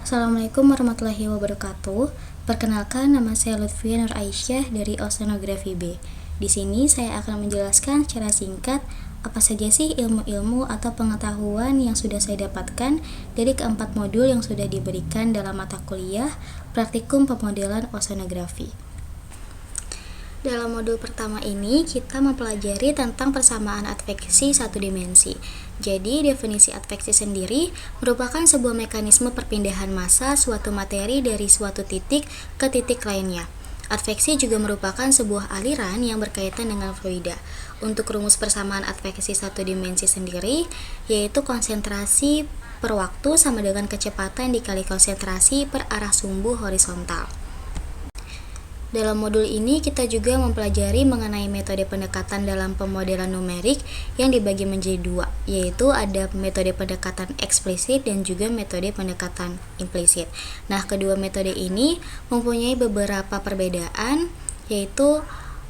Assalamualaikum warahmatullahi wabarakatuh. Perkenalkan, nama saya Lutfia Nur Aisyah dari Oceanografi B. Di sini saya akan menjelaskan secara singkat apa saja sih ilmu-ilmu atau pengetahuan yang sudah saya dapatkan dari keempat modul yang sudah diberikan dalam mata kuliah Praktikum Pemodelan Oceanografi. Dalam modul pertama ini, kita mempelajari tentang persamaan adveksi satu dimensi. Jadi, definisi adveksi sendiri merupakan sebuah mekanisme perpindahan massa suatu materi dari suatu titik ke titik lainnya. Adveksi juga merupakan sebuah aliran yang berkaitan dengan fluida. Untuk rumus persamaan adveksi satu dimensi sendiri, yaitu konsentrasi per waktu sama dengan kecepatan dikali konsentrasi per arah sumbu horizontal. Dalam modul ini kita juga mempelajari mengenai metode pendekatan dalam pemodelan numerik yang dibagi menjadi dua, yaitu ada metode pendekatan eksplisit dan juga metode pendekatan implisit. Nah, kedua metode ini mempunyai beberapa perbedaan, yaitu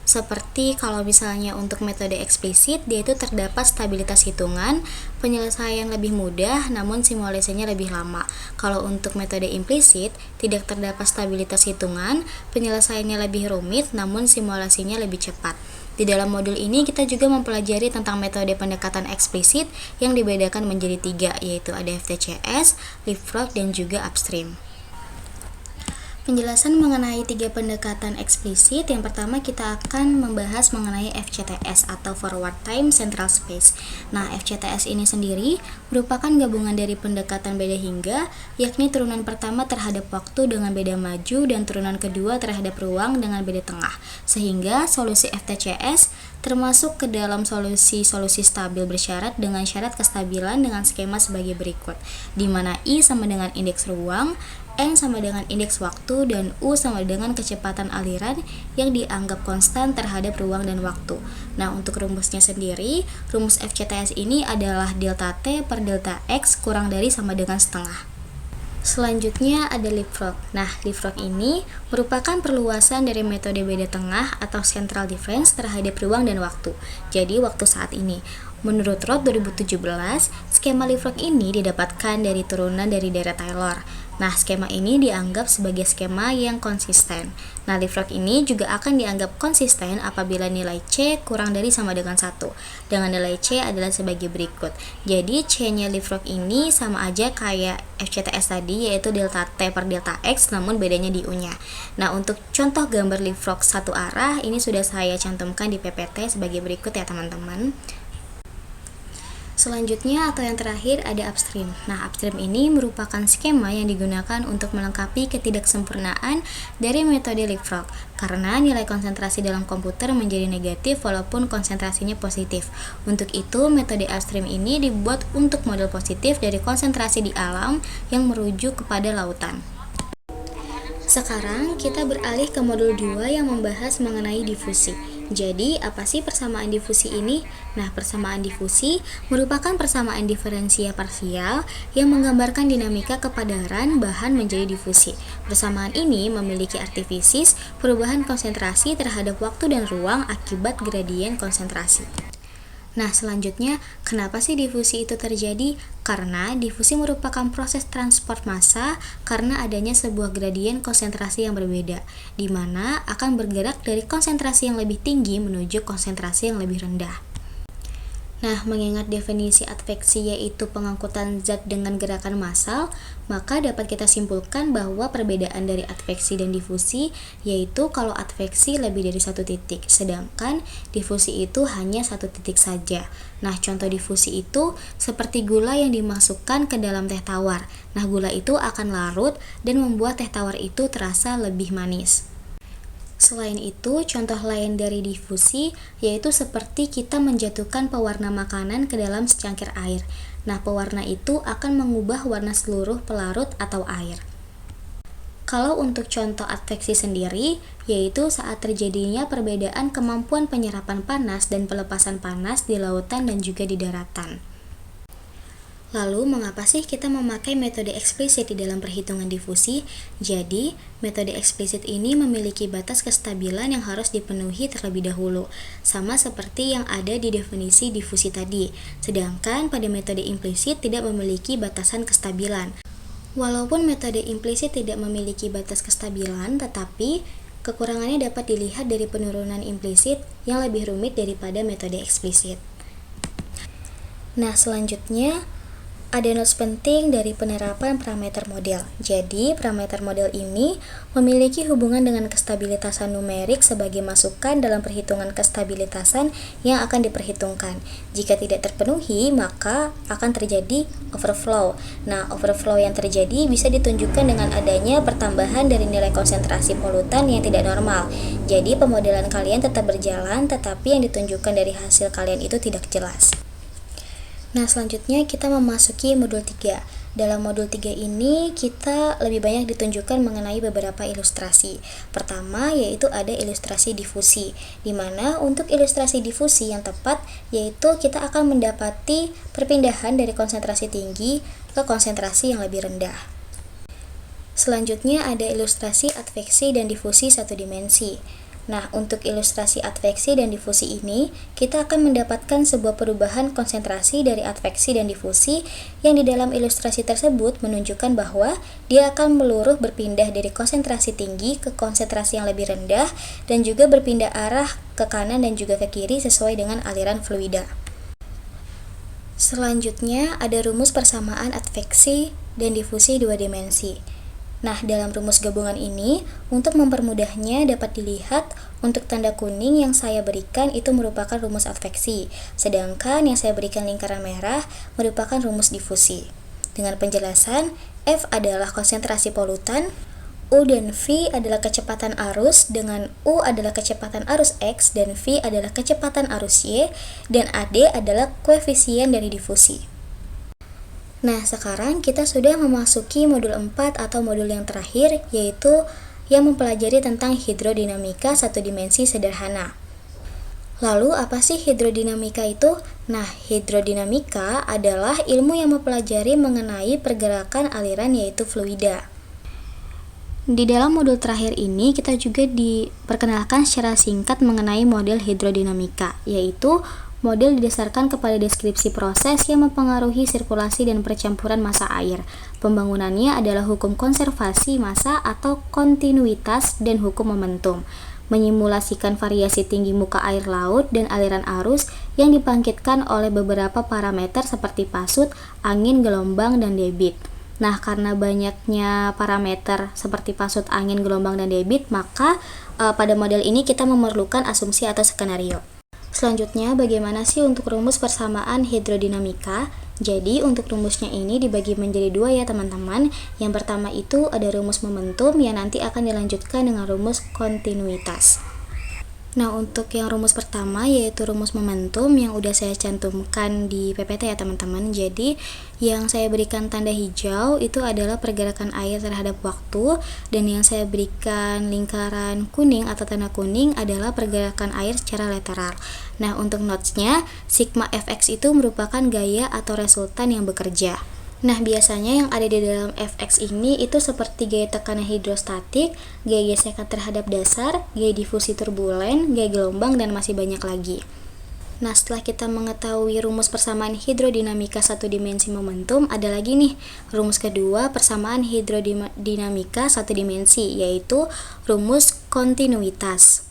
seperti kalau misalnya untuk metode eksplisit, dia itu terdapat stabilitas hitungan, penyelesaian lebih mudah, namun simulasinya lebih lama. Kalau untuk metode implisit, tidak terdapat stabilitas hitungan, penyelesaiannya lebih rumit, namun simulasinya lebih cepat. Di dalam modul ini kita juga mempelajari tentang metode pendekatan eksplisit yang dibedakan menjadi tiga, yaitu ada FTCS, leapfrog, dan juga upstream. Penjelasan mengenai tiga pendekatan eksplisit, yang pertama kita akan membahas mengenai FCTS atau Forward Time Central Space. Nah, FCTS ini sendiri merupakan gabungan dari pendekatan beda hingga, yakni turunan pertama terhadap waktu dengan beda maju dan turunan kedua terhadap ruang dengan beda tengah, sehingga solusi FTCS termasuk ke dalam solusi-solusi stabil bersyarat dengan syarat kestabilan dengan skema sebagai berikut, di mana I sama dengan indeks ruang, N sama dengan indeks waktu, dan U sama dengan kecepatan aliran yang dianggap konstan terhadap ruang dan waktu. Nah, untuk rumusnya sendiri, rumus FCTS ini adalah delta T per delta X kurang dari sama dengan setengah. Selanjutnya ada leapfrog. Nah, leapfrog ini merupakan perluasan dari metode beda tengah atau central difference terhadap ruang dan waktu. Jadi, waktu saat ini. Menurut Roth 2017, skema leapfrog ini didapatkan dari turunan dari daerah Taylor. Nah, skema ini dianggap sebagai skema yang konsisten. Nah, leapfrog ini juga akan dianggap konsisten apabila nilai C kurang dari sama dengan 1. Dengan nilai C adalah sebagai berikut. Jadi, C-nya leapfrog ini sama aja kayak FCTS tadi, yaitu delta T per delta X, namun bedanya di U-nya. Nah, untuk contoh gambar leapfrog satu arah, ini sudah saya cantumkan di PPT sebagai berikut ya teman-teman. Selanjutnya atau yang terakhir ada upstream. Nah, upstream ini merupakan skema yang digunakan untuk melengkapi ketidaksempurnaan dari metode leapfrog karena nilai konsentrasi dalam komputer menjadi negatif walaupun konsentrasinya positif. Untuk itu, metode upstream ini dibuat untuk model positif dari konsentrasi di alam yang merujuk kepada lautan. Sekarang kita beralih ke modul 2 yang membahas mengenai difusi. Jadi, apa sih persamaan difusi ini? Nah, persamaan difusi merupakan persamaan diferensial parsial yang menggambarkan dinamika kepadaran bahan menjadi difusi. Persamaan ini memiliki arti fisis perubahan konsentrasi terhadap waktu dan ruang akibat gradien konsentrasi. Nah, selanjutnya, kenapa sih difusi itu terjadi? Karena difusi merupakan proses transport massa karena adanya sebuah gradien konsentrasi yang berbeda, di mana akan bergerak dari konsentrasi yang lebih tinggi menuju konsentrasi yang lebih rendah. Nah, mengingat definisi adveksi yaitu pengangkutan zat dengan gerakan massal, maka dapat kita simpulkan bahwa perbedaan dari adveksi dan difusi yaitu kalau adveksi lebih dari satu titik, sedangkan difusi itu hanya satu titik saja. Nah, contoh difusi itu seperti gula yang dimasukkan ke dalam teh tawar. Nah, gula itu akan larut dan membuat teh tawar itu terasa lebih manis. Selain itu, contoh lain dari difusi yaitu seperti kita menjatuhkan pewarna makanan ke dalam secangkir air. Nah, pewarna itu akan mengubah warna seluruh pelarut atau air. Kalau untuk contoh adveksi sendiri, yaitu saat terjadinya perbedaan kemampuan penyerapan panas dan pelepasan panas di lautan dan juga di daratan. Lalu, mengapa sih kita memakai metode eksplisit di dalam perhitungan difusi? Jadi, metode eksplisit ini memiliki batas kestabilan yang harus dipenuhi terlebih dahulu, sama seperti yang ada di definisi difusi tadi. Sedangkan pada metode implisit tidak memiliki batasan kestabilan. Walaupun metode implisit tidak memiliki batas kestabilan, tetapi kekurangannya dapat dilihat dari penurunan implisit yang lebih rumit daripada metode eksplisit. Nah, selanjutnya ada notes penting dari penerapan parameter model. Jadi, parameter model ini memiliki hubungan dengan kestabilitasan numerik sebagai masukan dalam perhitungan kestabilitasan yang akan diperhitungkan. Jika tidak terpenuhi, maka akan terjadi overflow. Nah, overflow yang terjadi bisa ditunjukkan dengan adanya pertambahan dari nilai konsentrasi polutan yang tidak normal. Jadi, pemodelan kalian tetap berjalan, tetapi yang ditunjukkan dari hasil kalian itu tidak jelas. Nah, selanjutnya kita memasuki modul 3. Dalam modul 3 ini kita lebih banyak ditunjukkan mengenai beberapa ilustrasi. Pertama yaitu ada ilustrasi difusi, di mana untuk ilustrasi difusi yang tepat yaitu kita akan mendapati perpindahan dari konsentrasi tinggi ke konsentrasi yang lebih rendah. Selanjutnya ada ilustrasi adveksi dan difusi satu dimensi. Nah, untuk ilustrasi adveksi dan difusi ini, kita akan mendapatkan sebuah perubahan konsentrasi dari adveksi dan difusi yang di dalam ilustrasi tersebut menunjukkan bahwa dia akan meluruh berpindah dari konsentrasi tinggi ke konsentrasi yang lebih rendah dan juga berpindah arah ke kanan dan juga ke kiri sesuai dengan aliran fluida. Selanjutnya ada rumus persamaan adveksi dan difusi dua dimensi. Nah, dalam rumus gabungan ini, untuk mempermudahnya dapat dilihat untuk tanda kuning yang saya berikan itu merupakan rumus adveksi, sedangkan yang saya berikan lingkaran merah merupakan rumus difusi. Dengan penjelasan, F adalah konsentrasi polutan, U dan V adalah kecepatan arus, dengan U adalah kecepatan arus X, dan V adalah kecepatan arus Y, dan AD adalah koefisien dari difusi. Nah, sekarang kita sudah memasuki modul 4 atau modul yang terakhir, yaitu yang mempelajari tentang hidrodinamika satu dimensi sederhana. Lalu, apa sih hidrodinamika itu? Nah, hidrodinamika adalah ilmu yang mempelajari mengenai pergerakan aliran yaitu fluida. Di dalam modul terakhir ini, kita juga diperkenalkan secara singkat mengenai model hidrodinamika, yaitu model didasarkan kepada deskripsi proses yang mempengaruhi sirkulasi dan percampuran massa air. Pembangunannya adalah hukum konservasi massa atau kontinuitas dan hukum momentum, menyimulasikan variasi tinggi muka air laut dan aliran arus yang dibangkitkan oleh beberapa parameter seperti pasut, angin, gelombang, dan debit. Nah, karena banyaknya parameter seperti pasut, angin, gelombang, dan debit, maka pada model ini kita memerlukan asumsi atau skenario. Selanjutnya, bagaimana sih untuk rumus persamaan hidrodinamika? Jadi, untuk rumusnya ini dibagi menjadi dua ya teman-teman. Yang pertama itu ada rumus momentum yang nanti akan dilanjutkan dengan rumus kontinuitas. Nah, untuk yang rumus pertama yaitu rumus momentum yang udah saya cantumkan di PPT ya teman-teman. Jadi, yang saya berikan tanda hijau itu adalah pergerakan air terhadap waktu, dan yang saya berikan lingkaran kuning atau tanda kuning adalah pergerakan air secara lateral. Nah, untuk notes-nya, sigma Fx itu merupakan gaya atau resultan yang bekerja. Nah, biasanya yang ada di dalam Fx ini itu seperti gaya tekanan hidrostatik, gaya gesekan terhadap dasar, gaya difusi turbulen, gaya gelombang, dan masih banyak lagi. Nah, setelah kita mengetahui rumus persamaan hidrodinamika satu dimensi momentum, ada lagi nih rumus kedua persamaan hidrodinamika satu dimensi, yaitu rumus kontinuitas.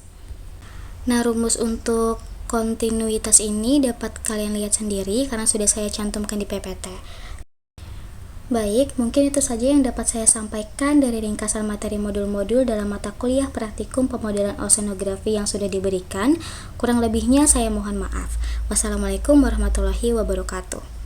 Nah, rumus untuk kontinuitas ini dapat kalian lihat sendiri karena sudah saya cantumkan di PPT. Baik, mungkin itu saja yang dapat saya sampaikan dari ringkasan materi modul-modul dalam mata kuliah praktikum pemodelan oceanografi yang sudah diberikan. Kurang lebihnya saya mohon maaf. Wassalamualaikum warahmatullahi wabarakatuh.